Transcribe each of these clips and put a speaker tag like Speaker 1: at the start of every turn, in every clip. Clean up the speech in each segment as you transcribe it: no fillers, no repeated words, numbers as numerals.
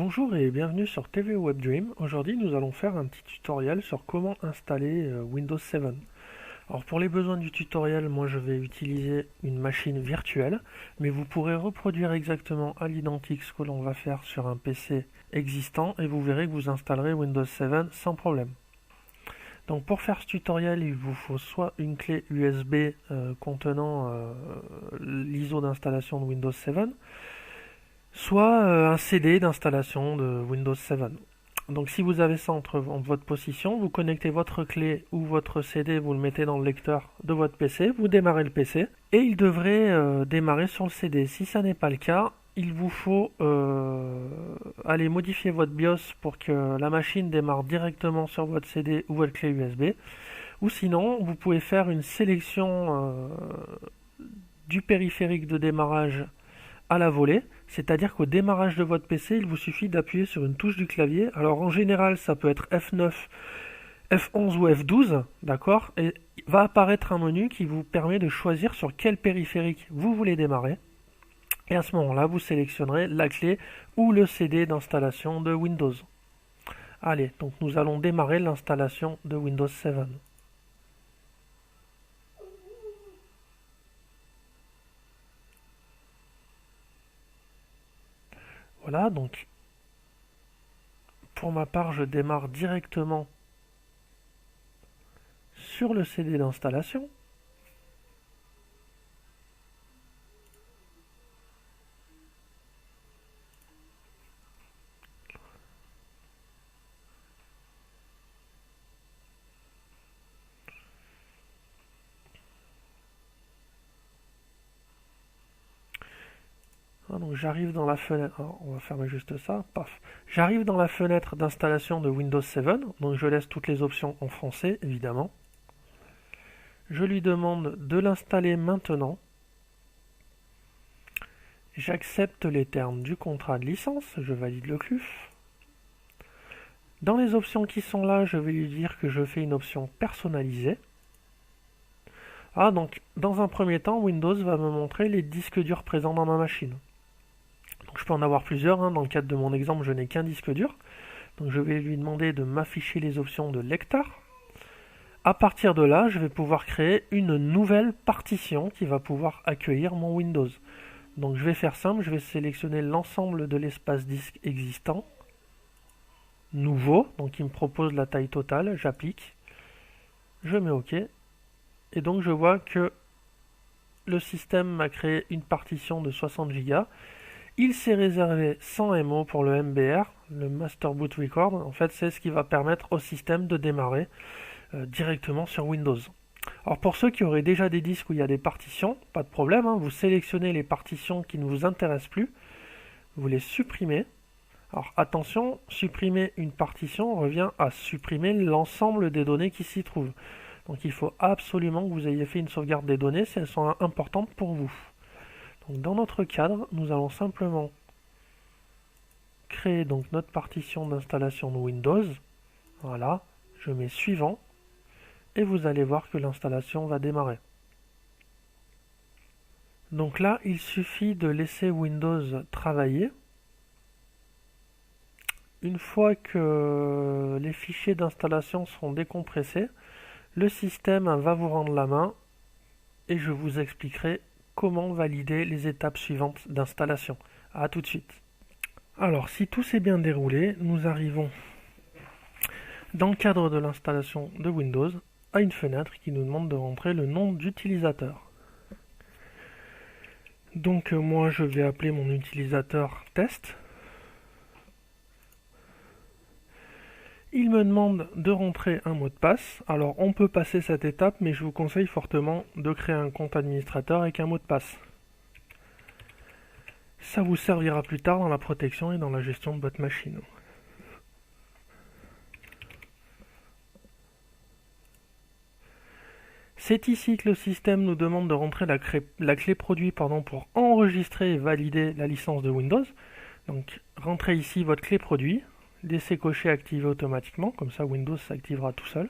Speaker 1: Bonjour et bienvenue sur TV WebDream. Aujourd'hui, nous allons faire un petit tutoriel sur comment installer Windows 7. Alors pour les besoins du tutoriel, moi je vais utiliser une machine virtuelle, mais vous pourrez reproduire exactement à l'identique ce que l'on va faire sur un PC existant et vous verrez que vous installerez Windows 7 sans problème. Donc pour faire ce tutoriel, il vous faut soit une clé USB contenant l'ISO d'installation de Windows 7, soit un CD d'installation de Windows 7. Donc si vous avez ça en votre possession, vous connectez votre clé ou votre CD, vous le mettez dans le lecteur de votre PC, vous démarrez le PC et il devrait démarrer sur le CD. Si ça n'est pas le cas, il vous faut aller modifier votre BIOS pour que la machine démarre directement sur votre CD ou votre clé USB. Ou sinon, vous pouvez faire une sélection du périphérique de démarrage à la volée, c'est-à-dire qu'au démarrage de votre PC, il vous suffit d'appuyer sur une touche du clavier. Alors en général, ça peut être F9, F11 ou F12, d'accord? Et va apparaître un menu qui vous permet de choisir sur quel périphérique vous voulez démarrer. Et à ce moment-là, vous sélectionnerez la clé ou le CD d'installation de Windows. Allez, donc nous allons démarrer l'installation de Windows 7. Voilà, donc pour ma part, je démarre directement sur le CD d'installation. Donc j'arrive dans la fenêtre, alors, on va fermer juste ça, paf. J'arrive dans la fenêtre d'installation de Windows 7, donc je laisse toutes les options en français, évidemment. Je lui demande de l'installer maintenant. J'accepte les termes du contrat de licence, je valide le CLUF. Dans les options qui sont là, je vais lui dire que je fais une option personnalisée. Donc dans un premier temps, Windows va me montrer les disques durs présents dans ma machine. Donc je peux en avoir plusieurs, dans le cadre de mon exemple, je n'ai qu'un disque dur. Donc je vais lui demander de m'afficher les options de lecteur. À partir de là, je vais pouvoir créer une nouvelle partition qui va pouvoir accueillir mon Windows. Donc je vais faire simple, je vais sélectionner l'ensemble de l'espace disque existant. Nouveau, donc il me propose la taille totale, j'applique. Je mets OK. Et donc je vois que le système m'a créé une partition de 60 Go. Il s'est réservé 100 MO pour le MBR, le Master Boot Record. En fait, c'est ce qui va permettre au système de démarrer directement sur Windows. Alors pour ceux qui auraient déjà des disques où il y a des partitions, pas de problème, vous sélectionnez les partitions qui ne vous intéressent plus, vous les supprimez. Alors attention, supprimer une partition revient à supprimer l'ensemble des données qui s'y trouvent. Donc il faut absolument que vous ayez fait une sauvegarde des données si elles sont importantes pour vous. Donc dans notre cadre, nous allons simplement créer donc notre partition d'installation de Windows. Voilà, je mets suivant et vous allez voir que l'installation va démarrer. Donc là, il suffit de laisser Windows travailler. Une fois que les fichiers d'installation seront décompressés, le système va vous rendre la main et je vous expliquerai comment valider les étapes suivantes d'installation. A tout de suite. Alors, si tout s'est bien déroulé, nous arrivons dans le cadre de l'installation de Windows à une fenêtre qui nous demande de rentrer le nom d'utilisateur. Donc moi je vais appeler mon utilisateur test. Il me demande de rentrer un mot de passe. Alors on peut passer cette étape, mais je vous conseille fortement de créer un compte administrateur avec un mot de passe. Ça vous servira plus tard dans la protection et dans la gestion de votre machine. C'est ici que le système nous demande de rentrer la clé produit pour enregistrer et valider la licence de Windows. Donc rentrez ici votre clé produit. Laissez cocher activer automatiquement, comme ça Windows s'activera tout seul.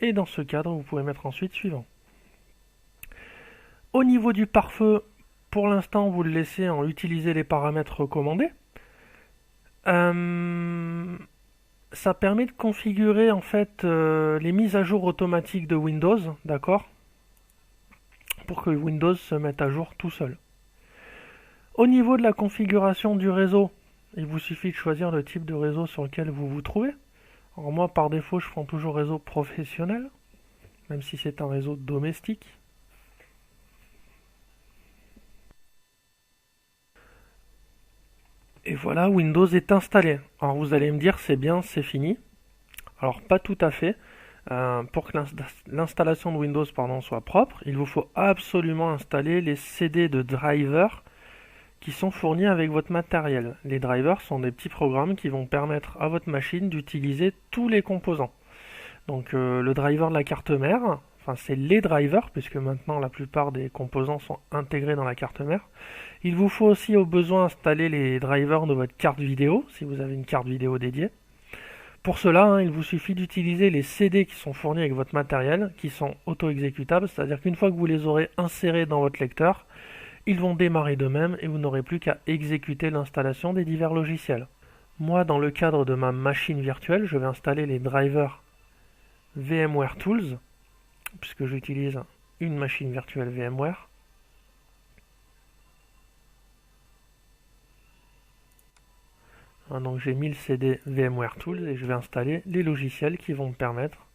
Speaker 1: Et dans ce cadre, vous pouvez mettre ensuite suivant. Au niveau du pare-feu, pour l'instant, vous le laissez en utiliser les paramètres recommandés. Euh, Ça permet de configurer en fait les mises à jour automatiques de Windows, d'accord? Pour que Windows se mette à jour tout seul. Au niveau de la configuration du réseau, il vous suffit de choisir le type de réseau sur lequel vous vous trouvez. Alors moi, par défaut, je prends toujours réseau professionnel, même si c'est un réseau domestique. Et voilà, Windows est installé. Alors vous allez me dire, c'est bien, c'est fini. Alors pas tout à fait. Pour que l'installation de Windows soit propre, il vous faut absolument installer les CD de drivers qui sont fournis avec votre matériel. Les drivers sont des petits programmes qui vont permettre à votre machine d'utiliser tous les composants. Donc le driver de la carte mère, enfin c'est les drivers, puisque maintenant la plupart des composants sont intégrés dans la carte mère. Il vous faut aussi au besoin installer les drivers de votre carte vidéo, si vous avez une carte vidéo dédiée. Pour cela, il vous suffit d'utiliser les CD qui sont fournis avec votre matériel, qui sont auto-exécutables, c'est-à-dire qu'une fois que vous les aurez insérés dans votre lecteur, ils vont démarrer d'eux-mêmes et vous n'aurez plus qu'à exécuter l'installation des divers logiciels. Moi, dans le cadre de ma machine virtuelle, je vais installer les drivers VMware Tools, puisque j'utilise une machine virtuelle VMware. Donc j'ai mis le CD VMware Tools et je vais installer les logiciels qui vont me permettre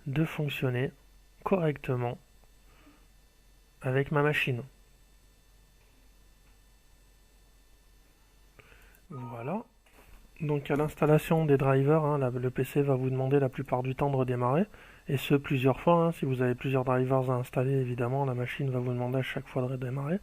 Speaker 1: de fonctionner correctement avec ma machine. Voilà. Donc à l'installation des drivers, le PC va vous demander la plupart du temps de redémarrer, et ce plusieurs fois. Si vous avez plusieurs drivers à installer, évidemment, la machine va vous demander à chaque fois de redémarrer.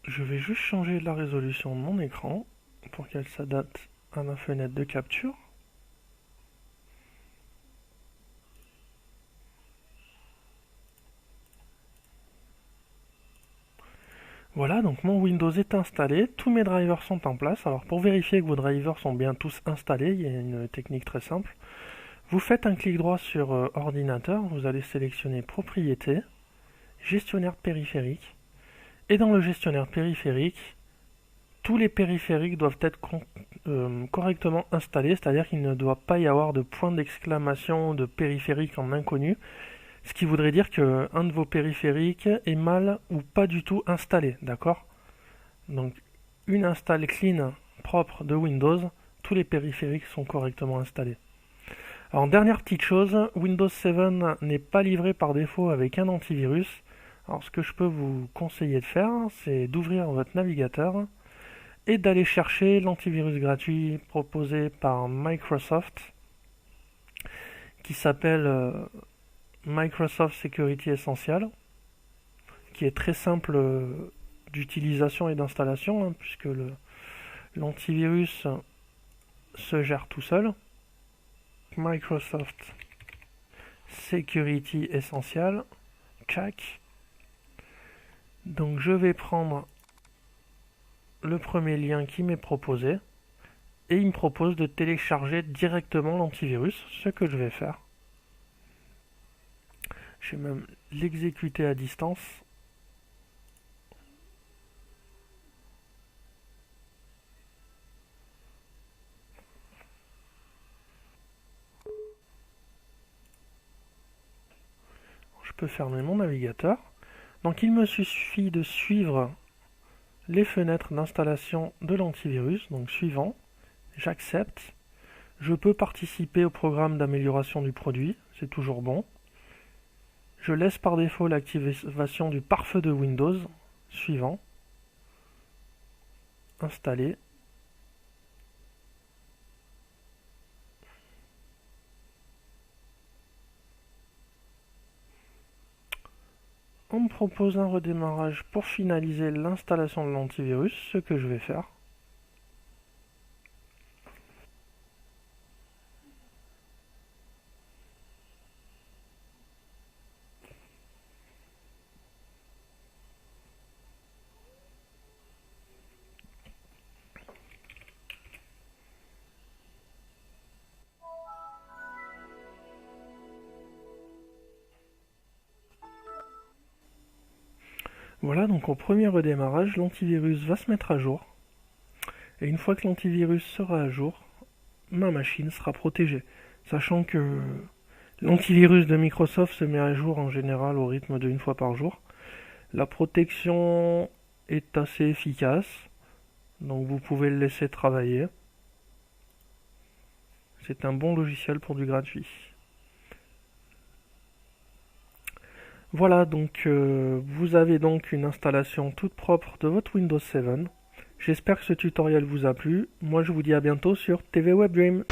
Speaker 1: Je vais juste changer la résolution de mon écran pour qu'elle s'adapte à ma fenêtre de capture. Voilà, donc mon Windows est installé, tous mes drivers sont en place. Alors pour vérifier que vos drivers sont bien tous installés, il y a une technique très simple. Vous faites un clic droit sur ordinateur, vous allez sélectionner propriétés, gestionnaire périphérique, et dans le gestionnaire périphérique, tous les périphériques doivent être correctement installés, c'est-à-dire qu'il ne doit pas y avoir de point d'exclamation de périphérique en inconnu, ce qui voudrait dire qu'un de vos périphériques est mal ou pas du tout installé, d'accord? Donc une install clean propre de Windows, tous les périphériques sont correctement installés. Alors dernière petite chose, Windows 7 n'est pas livré par défaut avec un antivirus. Alors ce que je peux vous conseiller de faire, c'est d'ouvrir votre navigateur et d'aller chercher l'antivirus gratuit proposé par Microsoft qui s'appelle Microsoft Security Essential, qui est très simple d'utilisation et d'installation, puisque l'antivirus se gère tout seul. Microsoft Security Essential, check. Donc je vais prendre le premier lien qui m'est proposé et il me propose de télécharger directement l'antivirus, ce que je vais faire. Je vais même l'exécuter à distance. Je peux fermer mon navigateur. Donc il me suffit de suivre les fenêtres d'installation de l'antivirus. Donc suivant, j'accepte. Je peux participer au programme d'amélioration du produit, c'est toujours bon. Je laisse par défaut l'activation du pare-feu de Windows, suivant. Installer. On me propose un redémarrage pour finaliser l'installation de l'antivirus, ce que je vais faire. Voilà, donc au premier redémarrage, l'antivirus va se mettre à jour. Et une fois que l'antivirus sera à jour, ma machine sera protégée. Sachant que l'antivirus de Microsoft se met à jour en général au rythme de 1 fois par jour. La protection est assez efficace, donc vous pouvez le laisser travailler. C'est un bon logiciel pour du gratuit. Voilà, donc vous avez donc une installation toute propre de votre Windows 7. J'espère que ce tutoriel vous a plu. Moi je vous dis à bientôt sur TV Web Dream.